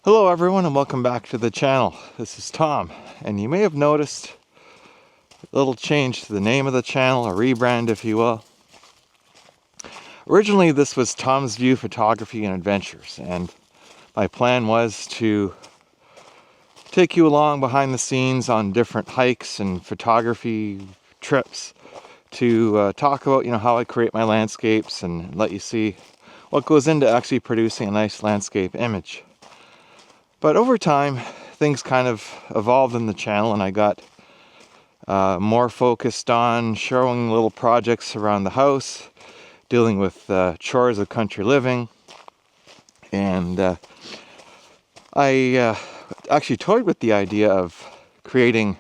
Hello everyone and welcome back to the channel. This is Tom, and you may have noticed a little change to the name of the channel, a rebrand if you will. Originally this was Tom's View Photography and Adventures, and my plan was to take you along behind the scenes on different hikes and photography trips to talk about how I create my landscapes and let you see what goes into actually producing a nice landscape image. But over time, things kind of evolved in the channel, and I got more focused on showing little projects around the house, dealing with chores of country living, and I actually toyed with the idea of creating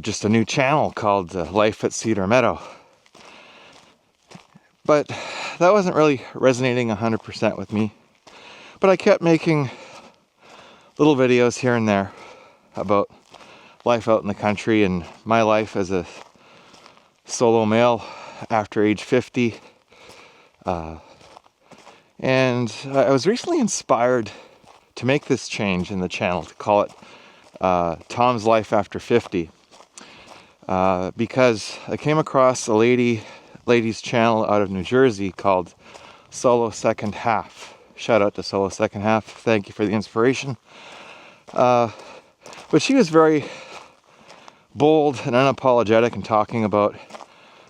just a new channel called Life at Cedar Meadow. But that wasn't really resonating 100% with me. But I kept making little videos here and there about life out in the country and my life as a solo male after age 50. And I was recently inspired to make this change in the channel, to call it Tom's Life After 50. Because I came across a lady's channel out of New Jersey called Solo Second Half. Shout out to Solo Second Half. Thank you for the inspiration. But she was very bold and unapologetic in talking about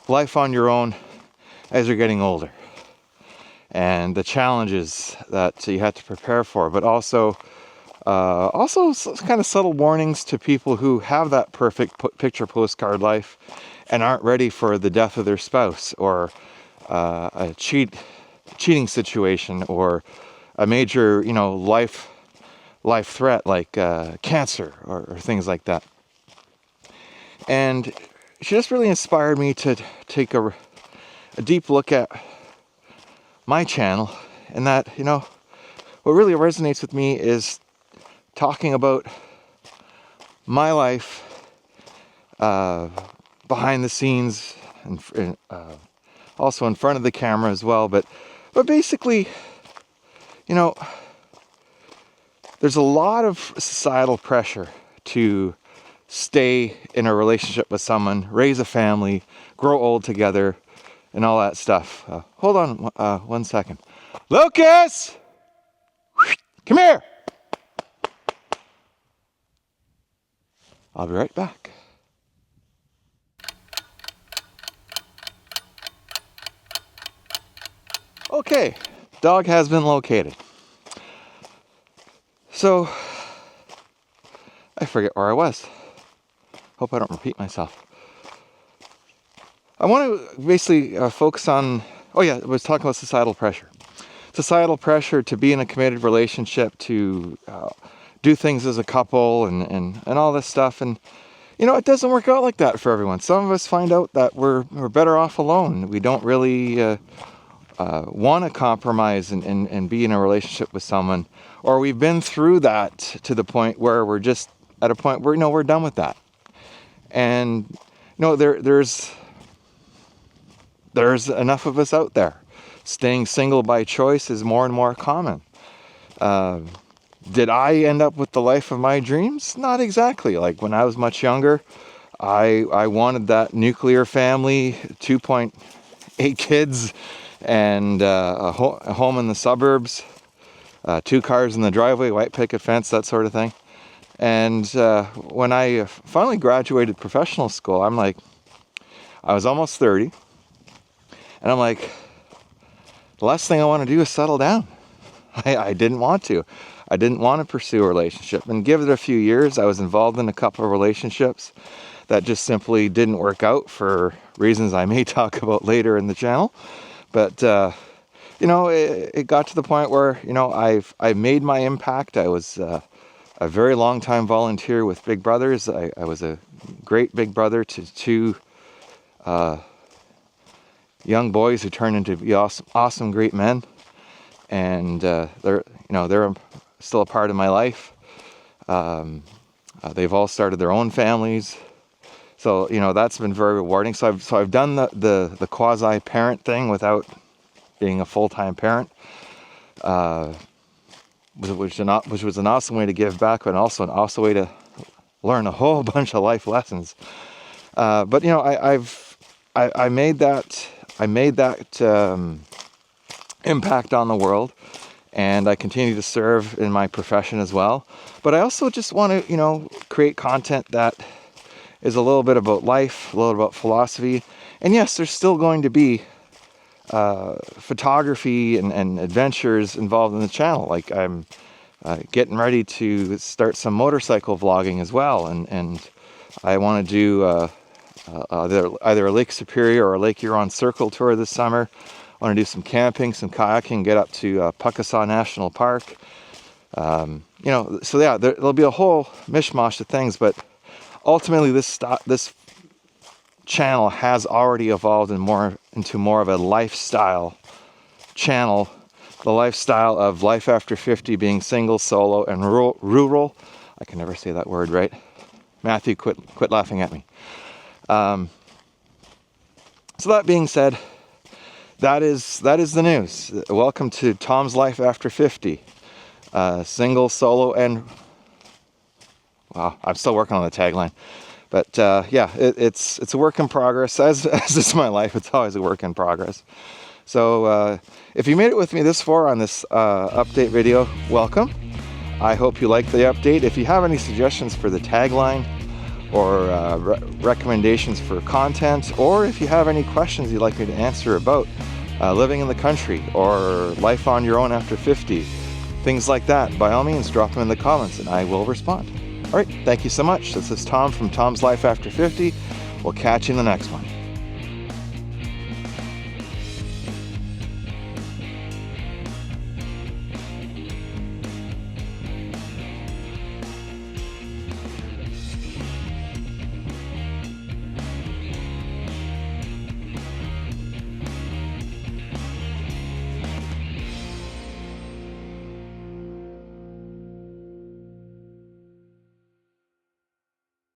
life on your own as you're getting older and the challenges that you had to prepare for, but also kind of subtle warnings to people who have that perfect picture postcard life and aren't ready for the death of their spouse or a cheating situation or a major life threat like cancer or things like that. And she just really inspired me to take a deep look at my channel, and that what really resonates with me is talking about my life behind the scenes and also in front of the camera as well, but basically there's a lot of societal pressure to stay in a relationship with someone, raise a family, grow old together, and all that stuff. Hold on 1 second. Lucas! Come here! I'll be right back. Okay, dog has been located. So, I forget where I was. Hope I don't repeat myself. I want to basically focus on, I was talking about societal pressure. Societal pressure to be in a committed relationship, to do things as a couple and all this stuff. And, it doesn't work out like that for everyone. Some of us find out that we're better off alone. We don't really want to compromise and be in a relationship with someone. Or we've been through that to the point where we're just at a point where, we're done with that. And, there's enough of us out there. Staying single by choice is more and more common. Did I end up with the life of my dreams? Not exactly. Like when I was much younger, I wanted that nuclear family, 2.8 kids, and a home in the suburbs, 2 cars in the driveway, white picket fence, that sort of thing. And when I finally graduated professional school, I was almost 30. And I'm like, the last thing I want to do is settle down. I didn't want to. I didn't want to pursue a relationship. And give it a few years, I was involved in a couple of relationships that just simply didn't work out for reasons I may talk about later in the channel. But, it got to the point where, I've made my impact. I was a very long time volunteer with Big Brothers. I was a great big brother to 2 young boys who turned into be awesome, great men, and they're still a part of my life. They've all started their own families, so that's been very rewarding. So I've done the quasi parent thing without being a full-time parent. which was an awesome way to give back, but also an awesome way to learn a whole bunch of life lessons. But you know, I made that impact on the world, and I continue to serve in my profession as well. But I also just want to, you know, create content that is a little bit about life, a little about philosophy. And yes, there's still going to be photography and adventures involved in the channel. Like I'm getting ready to start some motorcycle vlogging as well, and I want to do either a Lake Superior or a Lake Huron Circle tour this summer. I want to do some camping, some kayaking, get up to Puckasaw National Park. You know, so yeah, there'll be a whole mishmash of things, but ultimately this channel has already evolved into more of a lifestyle channel. The lifestyle of life after 50, being single, solo, and rural. I can never say that word right. Matthew, quit laughing at me. So that being said, that is the news. Welcome to Tom's Life After 50. Single, solo, and wow, I'm still working on the tagline. But yeah, it's a work in progress. As is my life, it's always a work in progress. So if you made it with me this far on this update video, welcome. I hope you like the update. If you have any suggestions for the tagline, or recommendations for content, or if you have any questions you'd like me to answer about living in the country or life on your own after 50, things like that, by all means drop them in the comments and I will respond. All right, thank you so much. This is Tom from Tom's Life After 50. We'll catch you in the next one.